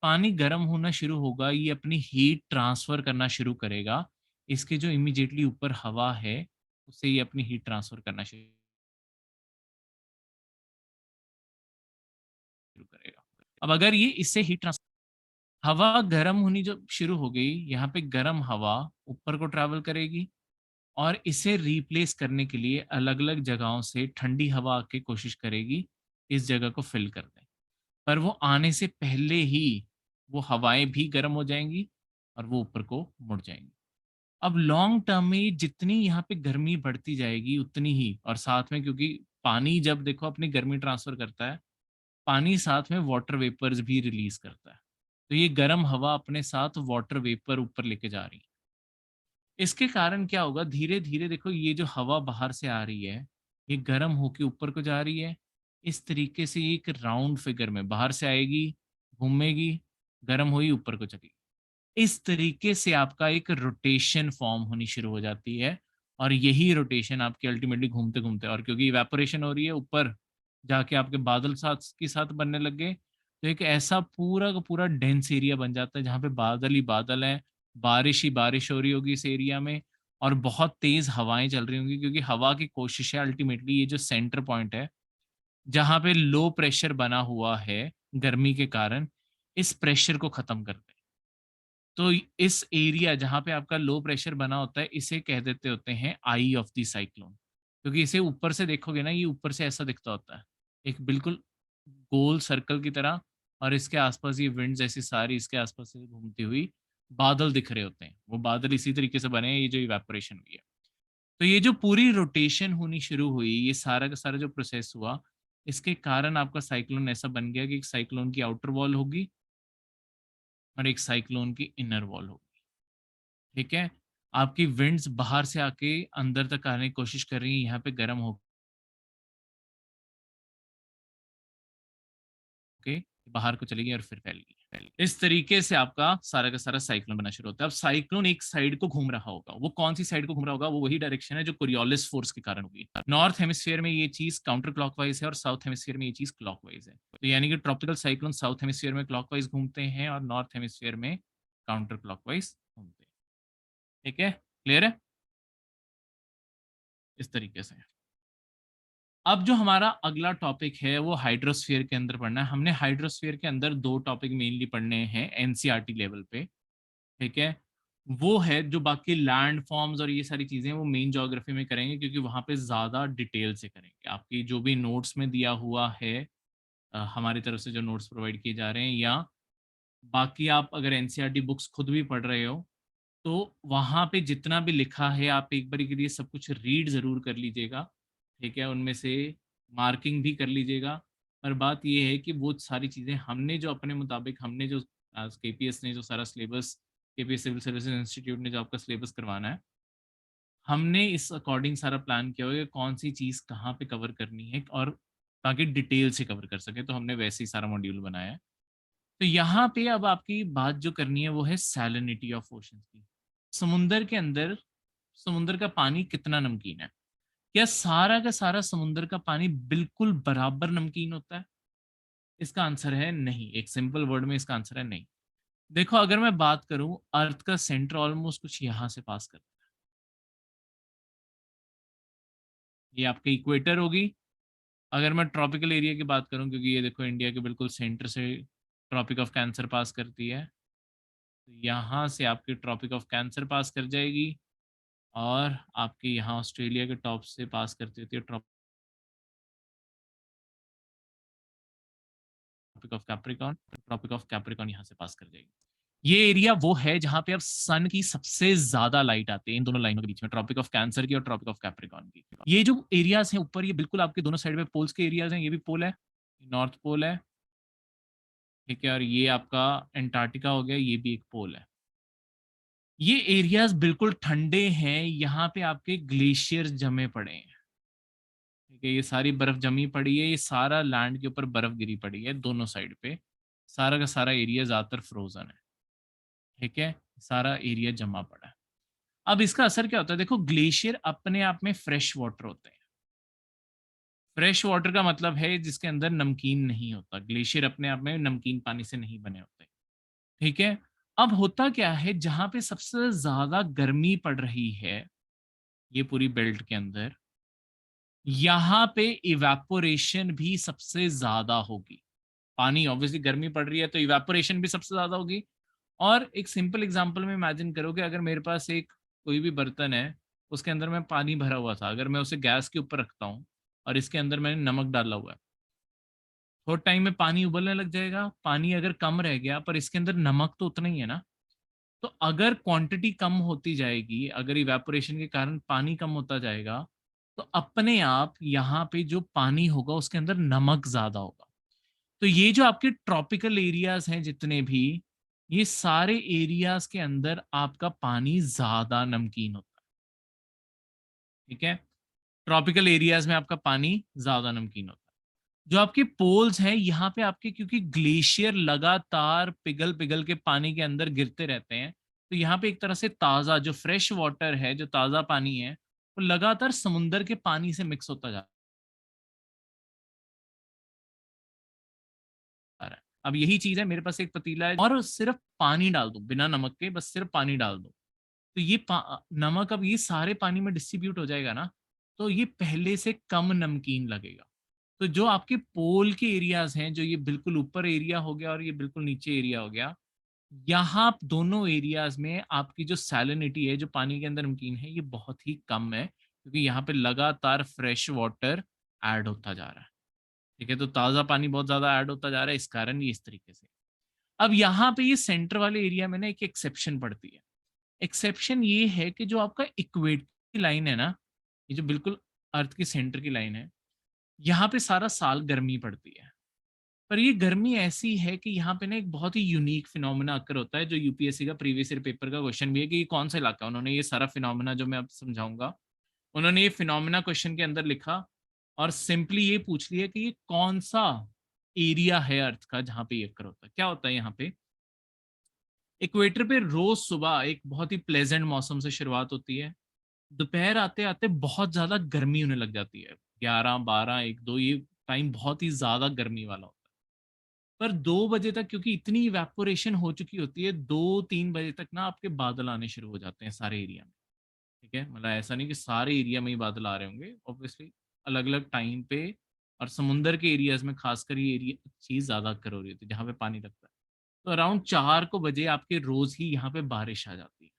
पानी गर्म होना शुरू होगा, ये अपनी हीट ट्रांसफर करना शुरू करेगा। इसके जो इमीडिएटली ऊपर हवा है, उससे ये अपनी हीट ट्रांसफर करना शुरू करेगा। अब अगर ये इससे हीट ट्रांसफर, हवा गर्म होनी जो शुरू हो गई, यहाँ पे गर्म हवा ऊपर को ट्रैवल करेगी और इसे रिप्लेस करने के लिए अलग अलग जगहों से ठंडी हवा आके कोशिश करेगी इस जगह को फिल कर दें। पर वो आने से पहले ही वो हवाएं भी गर्म हो जाएंगी और वो ऊपर को मुड़ जाएंगी। अब लॉन्ग टर्म में जितनी यहाँ पे गर्मी बढ़ती जाएगी उतनी ही, और साथ में क्योंकि पानी जब देखो अपनी गर्मी ट्रांसफर करता है, पानी साथ में वाटर वेपर्स भी रिलीज करता है। तो ये गर्म हवा अपने साथ वाटर वेपर ऊपर लेके जा रही है। इसके कारण क्या होगा, धीरे धीरे देखो ये जो हवा बाहर से आ रही है, ये गर्म होके ऊपर को जा रही है। इस तरीके से ये एक राउंड फिगर में बाहर से आएगी, घूमेगी, गर्म हुई ऊपर को चली, इस तरीके से आपका एक रोटेशन फॉर्म होनी शुरू हो जाती है। और यही रोटेशन आपकी अल्टीमेटली घूमते घूमते, और क्योंकि इवेपोरेशन हो रही है ऊपर जाके आपके बादल साथ के साथ बनने लग गए, तो एक ऐसा पूरा का पूरा डेंस एरिया बन जाता है जहाँ पे बादल ही बादल है, बारिश ही बारिश हो रही होगी इस एरिया में, और बहुत तेज हवाएं चल रही होंगी, क्योंकि हवा की कोशिश है अल्टीमेटली ये जो सेंटर पॉइंट है जहाँ पे लो प्रेशर बना हुआ है गर्मी के कारण, इस प्रेशर को खत्म करते हैं। तो इस एरिया जहाँ पे आपका लो प्रेशर बना होता है, इसे कह देते होते हैं आई ऑफ द साइक्लोन, क्योंकि इसे ऊपर से देखोगे ना, ये ऊपर से ऐसा दिखता होता है, एक बिल्कुल गोल सर्कल की तरह, और इसके आसपास ये विंड्स ऐसी सारी इसके आसपास से घूमती हुई बादल दिख रहे होते हैं। वो बादल इसी तरीके से बने हैं, ये जो इवेपोरेशन हुई है। तो ये जो पूरी रोटेशन होनी शुरू हुई, ये सारा का सारा जो प्रोसेस हुआ, इसके कारण आपका साइक्लोन ऐसा बन गया कि एक साइक्लोन की आउटर वॉल होगी और एक साइक्लोन की इनर वॉल होगी। ठीक है? आपकी विंड्स बाहर से आके अंदर तक आने की कोशिश कर रही हैं, यहाँ पे गर्म होके बाहर को चली गई और फिर फैल गई। इस तरीके से आपका सारा का सारा साइक्लोन बनना शुरू होता है। अब साइक्लोन एक साइड को घूम रहा होगा, वो कौन सी साइड को घूम रहा होगा? वो वही डायरेक्शन है जो कोरियोलिस फोर्स के कारण होगी। नॉर्थ हेमिस्फीयर में ये चीज काउंटर क्लॉकवाइज है और साउथ हेमिस्फीयर में ये चीज क्लॉकवाइज है। तो यानी कि ट्रॉपिकल साइक्लोन साउथ हेमिस्फीयर में क्लॉकवाइज घूमते हैं और नॉर्थ हेमिस्फीयर में काउंटर क्लॉकवाइज घूमते हैं। ठीक है, क्लियर है? इस तरीके से अब जो हमारा अगला टॉपिक है वो हाइड्रोस्फीयर के अंदर पढ़ना है। हमने हाइड्रोस्फीयर के अंदर दो टॉपिक मेनली पढ़ने हैं एनसीईआरटी लेवल पे। ठीक है, वो है जो बाकी लैंड फॉर्म्स और ये सारी चीजें वो मेन ज्योग्राफी में करेंगे, क्योंकि वहां पे ज्यादा डिटेल से करेंगे। आपकी जो भी नोट्स में दिया हुआ है, हमारी तरफ से जो नोट्स प्रोवाइड किए जा रहे हैं, या बाकी आप अगर एनसीईआरटी बुक्स खुद भी पढ़ रहे हो, तो वहां पे जितना भी लिखा है आप एक बार के लिए सब कुछ रीड जरूर कर लीजिएगा। ठीक है, उनमें से मार्किंग भी कर लीजिएगा। पर बात ये है कि वो सारी चीज़ें हमने जो अपने मुताबिक, हमने जो केपीएस ने जो सारा syllabus, KPS civil services institute ने जो आपका सिलेबस करवाना है, हमने इस अकॉर्डिंग सारा प्लान किया हुआ है कि कौन सी चीज़ कहाँ पे कवर करनी है, और ताकि डिटेल से कवर कर सके, तो हमने वैसे ही सारा मॉड्यूल बनाया है। तो यहाँ पे अब आपकी बात जो करनी है वो है सैलिनिटी ऑफ ओशन की। समुंदर के अंदर समुंदर का पानी कितना नमकीन है? क्या सारा का सारा समुंदर का पानी बिल्कुल बराबर नमकीन होता है? इसका आंसर है नहीं। एक सिंपल वर्ड में इसका आंसर है नहीं। देखो, अगर मैं बात करूं, अर्थ का सेंटर ऑलमोस्ट कुछ यहां से पास करता है। ये आपके इक्वेटर होगी। अगर मैं ट्रॉपिकल एरिया की बात करूं, क्योंकि ये देखो इंडिया के बिल्कुल सेंटर से ट्रॉपिक ऑफ कैंसर पास करती है, तो यहाँ से आपकी ट्रॉपिक ऑफ कैंसर पास कर जाएगी, और आपके यहाँ ऑस्ट्रेलिया के टॉप से पास करती होती है ट्रॉपिक ऑफ कैप्रिकॉन यहाँ से पास कर जाएगी। ये एरिया वो है जहां पे अब सन की सबसे ज्यादा लाइट आती है, इन दोनों लाइनों के बीच में, ट्रॉपिक ऑफ कैंसर की और ट्रॉपिक ऑफ कैप्रिकॉन की। ये जो एरियाज हैं ऊपर, ये बिल्कुल आपके दोनों साइड में पोल्स के एरियाज हैं। ये भी पोल है, नॉर्थ पोल है। ठीक है, और ये आपका एंटार्क्टिका हो गया, ये भी एक पोल है। ये एरियाज बिल्कुल ठंडे हैं, यहाँ पे आपके ग्लेशियर जमे पड़े हैं। ठीक है, ये सारी बर्फ जमी पड़ी है, ये सारा लैंड के ऊपर बर्फ गिरी पड़ी है दोनों साइड पे। सारा का सारा एरिया ज्यादातर फ्रोजन है। ठीक है, सारा एरिया जमा पड़ा है। अब इसका असर क्या होता है? देखो, ग्लेशियर अपने आप में फ्रेश वाटर होते हैं। फ्रेश वाटर का मतलब है जिसके अंदर नमकीन नहीं होता। ग्लेशियर अपने आप में नमकीन पानी से नहीं बने होते। ठीक है, अब होता क्या है, जहां पे सबसे ज्यादा गर्मी पड़ रही है, ये पूरी बेल्ट के अंदर, यहाँ पे इवेपोरेशन भी सबसे ज्यादा होगी। पानी ऑब्वियसली गर्मी पड़ रही है तो इवेपोरेशन भी सबसे ज्यादा होगी। और एक सिंपल एग्जांपल में इमेजिन करो कि अगर मेरे पास एक कोई भी बर्तन है, उसके अंदर में पानी भरा हुआ था, अगर मैं उसे गैस के ऊपर रखता हूँ और इसके अंदर मैंने नमक डाला हुआ है, थोड़ा टाइम में पानी उबलने लग जाएगा। पानी अगर कम रह गया, पर इसके अंदर नमक तो उतना ही है ना। तो अगर क्वांटिटी कम होती जाएगी, अगर इवेपोरेशन के कारण पानी कम होता जाएगा, तो अपने आप यहाँ पे जो पानी होगा उसके अंदर नमक ज्यादा होगा। तो ये जो आपके ट्रॉपिकल एरियाज हैं जितने भी, ये सारे एरियाज के अंदर आपका पानी ज्यादा नमकीन होता है। ठीक है, ट्रॉपिकल एरियाज में आपका पानी ज्यादा नमकीन होता है। जो आपके पोल्स हैं, यहाँ पे आपके क्योंकि ग्लेशियर लगातार पिघल पिघल के पानी के अंदर गिरते रहते हैं, तो यहाँ पे एक तरह से ताजा जो फ्रेश वाटर है, जो ताजा पानी है, वो लगातार समुंदर के पानी से मिक्स होता जा रहा है। अब यही चीज है, मेरे पास एक पतीला है और सिर्फ पानी डाल दूं बिना नमक के, बस सिर्फ पानी डाल दूं, तो ये नमक अब ये सारे पानी में डिस्ट्रीब्यूट हो जाएगा ना, तो ये पहले से कम नमकीन लगेगा। तो जो आपके पोल के एरियाज हैं, जो ये बिल्कुल ऊपर एरिया हो गया और ये बिल्कुल नीचे एरिया हो गया, यहाँ दोनों एरियाज में आपकी जो सैलिनिटी है, जो पानी के अंदर नमकीन है, ये बहुत ही कम है, क्योंकि यहाँ पे लगातार फ्रेश वाटर ऐड होता जा रहा है। ठीक है, तो ताज़ा पानी बहुत ज़्यादा ऐड होता जा रहा है, इस कारण ये इस तरीके से। अब यहाँ पे ये सेंटर वाले एरिया में ना एक एक्सेप्शन पड़ती है। एक्सेप्शन ये है कि जो आपका इक्वेटर की लाइन है ना, ये जो बिल्कुल अर्थ के सेंटर की लाइन है, यहाँ पे सारा साल गर्मी पड़ती है। पर ये गर्मी ऐसी है कि यहाँ पे ना एक बहुत ही यूनिक फिनोमेना अकर होता है, जो यूपीएससी का प्रीवियस ईयर पेपर का क्वेश्चन भी है कि ये कौन सा इलाका है। उन्होंने ये सारा फिनोमेना जो मैं अब समझाऊंगा, उन्होंने ये फिनोमेना क्वेश्चन के अंदर लिखा और सिंपली ये पूछ लिया कि ये कौन सा एरिया है अर्थ का जहाँ पे ये अकर होता है। क्या होता है यहाँ पे, इक्वेटर पे रोज सुबह एक बहुत ही प्लेजेंट मौसम से शुरुआत होती है, दोपहर आते आते बहुत ज्यादा गर्मी होने लग जाती है, 11 12 1 2, ये टाइम बहुत ही ज्यादा गर्मी वाला होता है। पर 2 बजे तक क्योंकि इतनी इवेपोरेशन हो चुकी होती है, 2 3 बजे तक ना आपके बादल आने शुरू हो जाते हैं सारे एरिया में। ठीक है, मतलब ऐसा नहीं कि सारे एरिया में ही बादल आ रहे होंगे, ऑब्वियसली अलग अलग टाइम पे। और समुंदर के एरियाज में खासकर ये एरिया चीज ज्यादा कर हो रही होती है जहाँ पे पानी लगता है। तो अराउंड 4 को बजे आपके रोज ही यहाँ पे बारिश आ जाती है।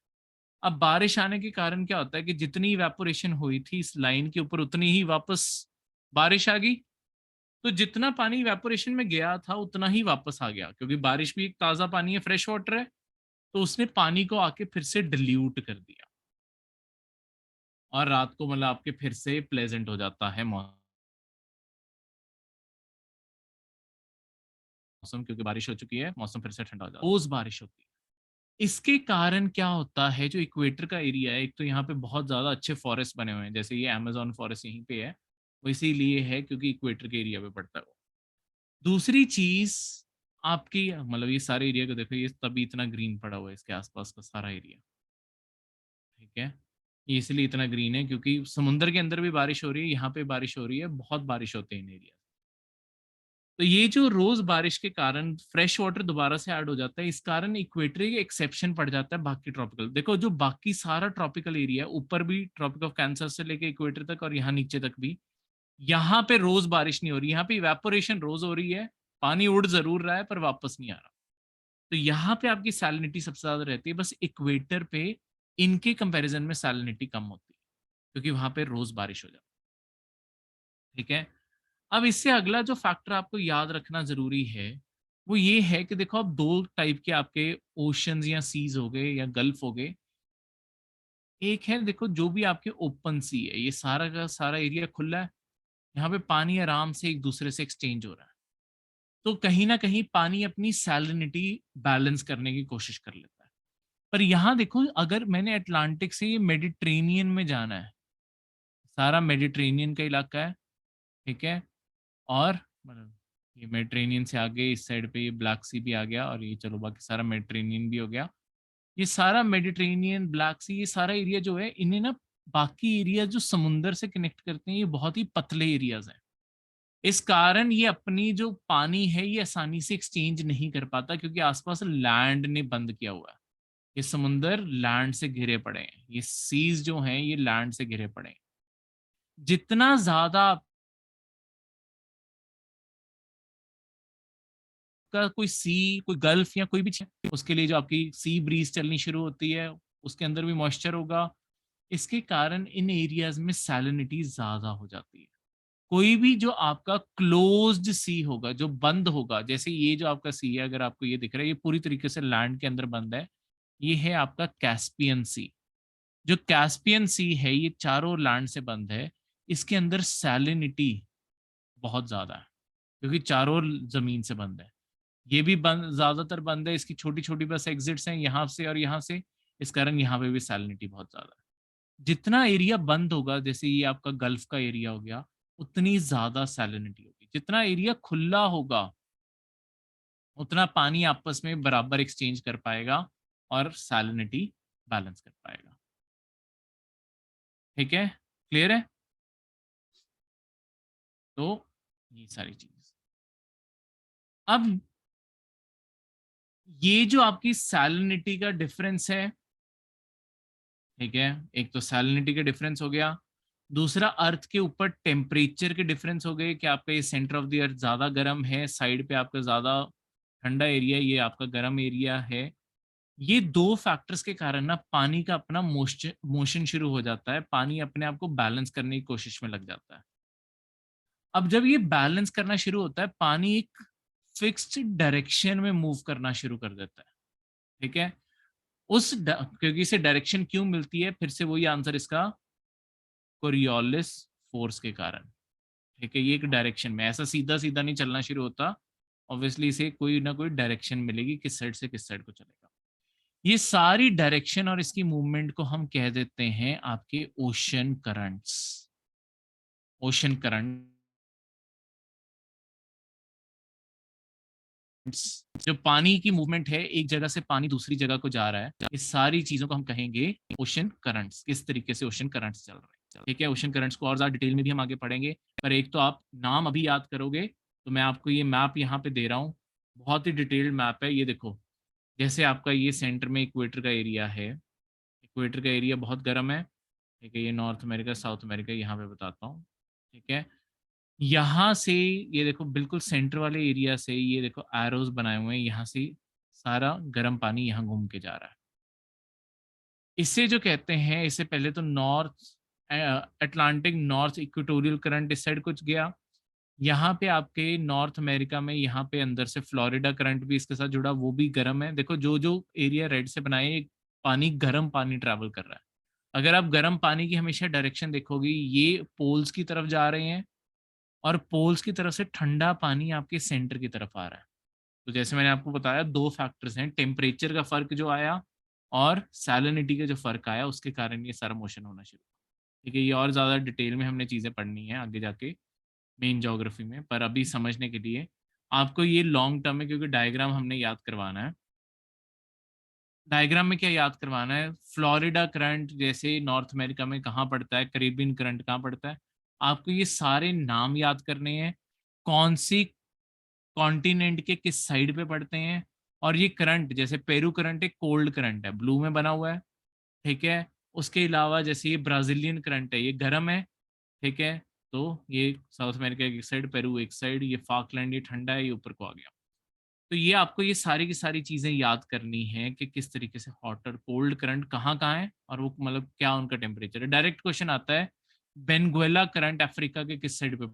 अब बारिश आने के कारण क्या होता है कि जितनी इवेपोरेशन हुई थी इस लाइन के ऊपर, उतनी ही वापस बारिश आ गई। तो जितना पानी इवेपोरेशन में गया था उतना ही वापस आ गया, क्योंकि बारिश भी एक ताजा पानी है, फ्रेश वाटर है। तो उसने पानी को आके फिर से डिल्यूट कर दिया और रात को मतलब आपके फिर से प्लेजेंट हो जाता है मौसम, क्योंकि बारिश हो चुकी है, मौसम फिर से ठंडा हो जाता है, रोज बारिश होती है। इसके कारण क्या होता है, जो इक्वेटर का एरिया है, एक तो यहाँ पे बहुत ज्यादा अच्छे फॉरेस्ट बने हुए हैं, जैसे ये अमेजोन फॉरेस्ट यहीं पे है, वो इसीलिए है क्योंकि इक्वेटर के एरिया पे पड़ता है वो। दूसरी चीज, आपकी मतलब ये सारे एरिया को देखो, ये तभी इतना ग्रीन पड़ा हुआ है, इसके आसपास का सारा एरिया। ठीक है, ये इसलिए इतना ग्रीन है क्योंकि समुंदर के अंदर भी बारिश हो रही है, यहाँ पे बारिश हो रही है, बहुत बारिश होते हैं इन एरिया। तो ये जो रोज बारिश के कारण फ्रेश वाटर दोबारा से ऐड हो जाता है, इस कारण इक्वेटर के एक्सेप्शन पड़ जाता है बाकी ट्रॉपिकल। देखो जो बाकी सारा ट्रॉपिकल एरिया है, ऊपर भी ट्रॉपिक ऑफ कैंसर से लेके इक्वेटर तक और यहाँ नीचे तक भी, यहाँ पे रोज बारिश नहीं हो रही, यहाँ पे इवेपोरेशन रोज हो रही है, पानी उड़ जरूर रहा है पर वापस नहीं आ रहा। तो यहाँ पे आपकी सैलिनिटी सबसे ज्यादा रहती है, बस इक्वेटर पे इनके कंपैरिजन में सैलिनिटी कम होती है, क्योंकि वहां पे रोज बारिश हो जाती है। ठीक है, अब इससे अगला जो फैक्टर आपको याद रखना जरूरी है, वो ये है कि देखो अब दो टाइप के आपके ओशंस या सीज हो गए या गल्फ हो गए। एक है देखो जो भी आपके ओपन सी है, ये सारा का सारा एरिया खुला है, यहाँ पे पानी आराम से एक दूसरे से एक्सचेंज हो रहा है। तो कहीं ना कहीं पानी अपनी सैलिनिटी बैलेंस करने की कोशिश कर लेता है। पर यहाँ देखो, अगर मैंने अटलांटिक से ये मेडिटेरेनियन में जाना है, सारा मेडिटेरेनियन का इलाका है। ठीक है, और मतलब ये मेडिटेरेनियन से आगे इस साइड पे ये ब्लैक सी भी आ गया, और ये चलो बाकी सारा मेडिटेरेनियन भी हो गया। ये सारा मेडिटेरेनियन, ब्लैक सी, ये सारा एरिया जो है, इन्हें ना बाकी एरिया जो समुंदर से कनेक्ट करते हैं, ये बहुत ही पतले एरियाज हैं। इस कारण ये अपनी जो पानी है ये आसानी से एक्सचेंज नहीं कर पाता, क्योंकि आसपास लैंड ने बंद किया हुआ है। ये समुंदर लैंड से घिरे पड़े हैं, ये सीज जो हैं ये लैंड से घिरे पड़े हैं। जितना ज्यादा का कोई सी, कोई गल्फ या कोई भी उसके लिए जो आपकी सी ब्रीज चलनी शुरू होती है, उसके अंदर भी मॉइस्चर होगा। इसके कारण इन एरियाज में सैलिनिटी ज्यादा हो जाती है। कोई भी जो आपका क्लोज्ड सी होगा, जो बंद होगा, जैसे ये जो आपका सी है, अगर आपको ये दिख रहा है, ये पूरी तरीके से लैंड के अंदर बंद है, ये है आपका कैस्पियन सी। जो कैस्पियन सी है ये चारों लैंड से बंद है, इसके अंदर सैलिनिटी बहुत ज्यादा है, क्योंकि चारों जमीन से बंद है। ये भी बंद, ज्यादातर बंद है, इसकी छोटी छोटी बस एग्जिट्स हैं यहाँ से और यहाँ से, इस कारण यहाँ पे भी सैलिनिटी बहुत ज्यादा है। जितना एरिया बंद होगा, जैसे ये आपका गल्फ का एरिया हो गया, उतनी ज्यादा सैलिनिटी होगी। जितना एरिया खुला होगा, उतना पानी आपस में बराबर एक्सचेंज कर पाएगा और सैलिनिटी बैलेंस कर पाएगा। ठीक है, क्लियर है? तो ये सारी चीज, अब ये जो आपकी सैलिनिटी का डिफरेंस है, ठीक है, एक तो सैलिनिटी का डिफरेंस हो गया, दूसरा अर्थ के ऊपर टेम्परेचर के डिफरेंस हो गए कि आपका ये सेंटर ऑफ द अर्थ ज्यादा गर्म है, साइड पे आपका ज्यादा ठंडा एरिया, ये आपका गर्म एरिया है। ये दो फैक्टर्स के कारण ना पानी का अपना मोशन शुरू हो जाता है, पानी अपने आप को बैलेंस करने की कोशिश में लग जाता है। अब जब ये बैलेंस करना शुरू होता है, पानी एक फिक्स्ड डायरेक्शन में मूव करना शुरू कर देता है। ठीक है, क्योंकि इसे डायरेक्शन क्यों मिलती है, फिर से वही आंसर इसका, कोरियोलिस फोर्स के कारण। ठीक है, ये एक डायरेक्शन में, ऐसा सीधा सीधा नहीं चलना शुरू होता, ऑब्वियसली इसे कोई ना कोई डायरेक्शन मिलेगी, किस साइड से किस साइड को चलेगा। ये सारी डायरेक्शन और इसकी मूवमेंट को हम कह देते हैं आपके ओशन करंट्स। ओशन करंट जो पानी की मूवमेंट है, एक जगह से पानी दूसरी जगह को जा रहा है, इस सारी चीजों को हम कहेंगे ओशन करंट्स। किस तरीके से ओशन करंट्स चल रहे हैं, ठीक है। ओशन करंट्स को और ज्यादा डिटेल में भी हम आगे पढ़ेंगे, पर एक तो आप नाम अभी याद करोगे, तो मैं आपको ये मैप यहाँ पे दे रहा हूँ, बहुत ही डिटेल्ड मैप है। ये देखो, जैसे आपका ये सेंटर में इक्वेटर का एरिया है, इक्वेटर का एरिया बहुत गर्म है, ठीक है। ये नॉर्थ अमेरिका, साउथ अमेरिका, यहाँ पे बताता हूँ, ठीक है। यहाँ से ये देखो, बिल्कुल सेंटर वाले एरिया से ये देखो एरोज बनाए हुए हैं, यहाँ से सारा गर्म पानी यहाँ घूम के जा रहा है। इसे जो कहते हैं, इसे पहले तो north Atlantic north equatorial current इस साइड कुछ गया, यहाँ पे आपके नॉर्थ अमेरिका में यहाँ पे अंदर से फ्लोरिडा करंट भी इसके साथ जुड़ा, वो भी गर्म है। देखो जो जो एरिया रेड से बनाए, पानी गर्म पानी ट्रैवल कर रहा है। अगर आप गर्म पानी की हमेशा डायरेक्शन देखोगे, ये पोल्स की तरफ जा रहे हैं, और पोल्स की तरफ से ठंडा पानी आपके सेंटर की तरफ आ रहा है। तो जैसे मैंने आपको बताया, दो फैक्टर्स हैं, टेम्परेचर का फर्क जो आया और सैलिनिटी का जो फर्क आया, उसके कारण ये सारा मोशन होना शुरू हुआ। ठीक है, ये और ज़्यादा डिटेल में हमने चीज़ें पढ़नी है आगे जाके मेन ज्योग्राफी में, पर अभी समझने के लिए आपको ये लॉन्ग टर्म है, क्योंकि डायग्राम हमने याद करवाना है। डायग्राम में क्या याद करवाना है, फ्लोरिडा करंट जैसे नॉर्थ अमेरिका में कहाँ पड़ता है, कैरेबियन करंट कहाँ पड़ता है, आपको ये सारे नाम याद करने हैं, कौन सी कॉन्टिनेंट के किस साइड पे पड़ते हैं। और ये करंट, जैसे पेरू करंट एक कोल्ड करंट है, ब्लू में बना हुआ है, ठीक है। उसके अलावा जैसे ये ब्राजीलियन करंट है, ये गर्म है, ठीक है। तो ये साउथ अमेरिका एक साइड, पेरू एक साइड, ये फाकलैंड ये ठंडा है, ये ऊपर को आ गया। तो ये आपको ये सारी की सारी चीजें याद करनी है कि किस तरीके से हॉट और कोल्ड करंट कहाँ कहाँ है, और वो मतलब क्या उनका टेम्परेचर है। डायरेक्ट क्वेश्चन आता है, बेनगुएला करंट अफ्रीका के किस साइड पे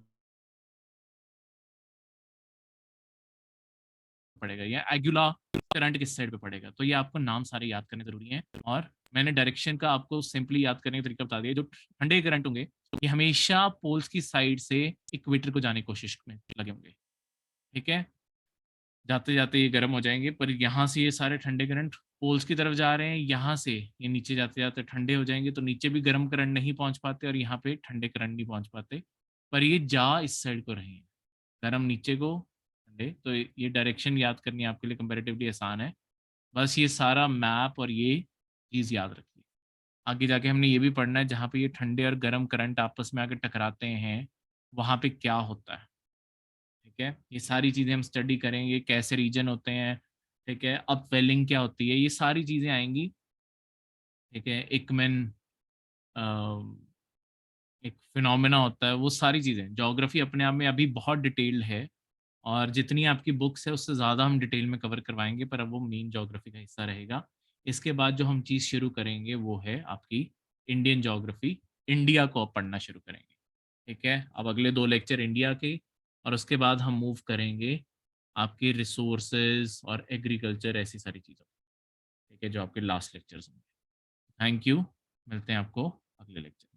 पड़ेगा, या एगुला करंट किस साइड पे पड़ेगा। तो ये आपको नाम सारे याद करने जरूरी हैं, और मैंने डायरेक्शन का आपको सिंपली याद करने का तरीका बता दिया। जो ठंडे करंट होंगे, ये हमेशा पोल्स की साइड से इक्वेटर को जाने की कोशिश में लगे होंगे, ठीक है। जाते जाते ये गर्म हो जाएंगे, पर यहाँ से ये सारे ठंडे करंट पोल्स की तरफ जा रहे हैं, यहाँ से ये नीचे जाते जाते ठंडे हो जाएंगे, तो नीचे भी गर्म करंट नहीं पहुंच पाते, और यहाँ पे ठंडे करंट नहीं पहुंच पाते, पर ये जा इस साइड को रहे हैं, गर्म नीचे को, ठंडे। तो ये डायरेक्शन याद करनी आपके लिए कंपेरेटिवली आसान है। बस ये सारा मैप और ये चीज़ याद रखिए। आगे जाके हमने ये भी पढ़ना है, जहाँ पे ये ठंडे और गर्म करंट आपस में आके टकराते हैं, वहाँ पे क्या होता है, ठीक है। ये सारी चीज़ें हम स्टडी करेंगे, कैसे रीजन होते हैं, ठीक है, अपवेलिंग क्या होती है, ये सारी चीज़ें आएंगी, ठीक है। एकमैन एक फिनोमेना होता है, वो सारी चीज़ें, ज्योग्राफी अपने आप में अभी बहुत डिटेल्ड है, और जितनी आपकी बुक्स है उससे ज़्यादा हम डिटेल में कवर करवाएंगे, पर अब वो मेन ज्योग्राफी का हिस्सा रहेगा। इसके बाद जो हम चीज़ शुरू करेंगे वो है आपकी इंडियन ज्योग्राफी, इंडिया को अब पढ़ना शुरू करेंगे, ठीक है। अब अगले 2 लेक्चर इंडिया के, और उसके बाद हम मूव करेंगे आपके रिसोर्सेज और एग्रीकल्चर, ऐसी सारी चीज़ों, ठीक है, जो आपके लास्ट लेक्चर्स होंगे। थैंक यू, मिलते हैं आपको अगले लेक्चर।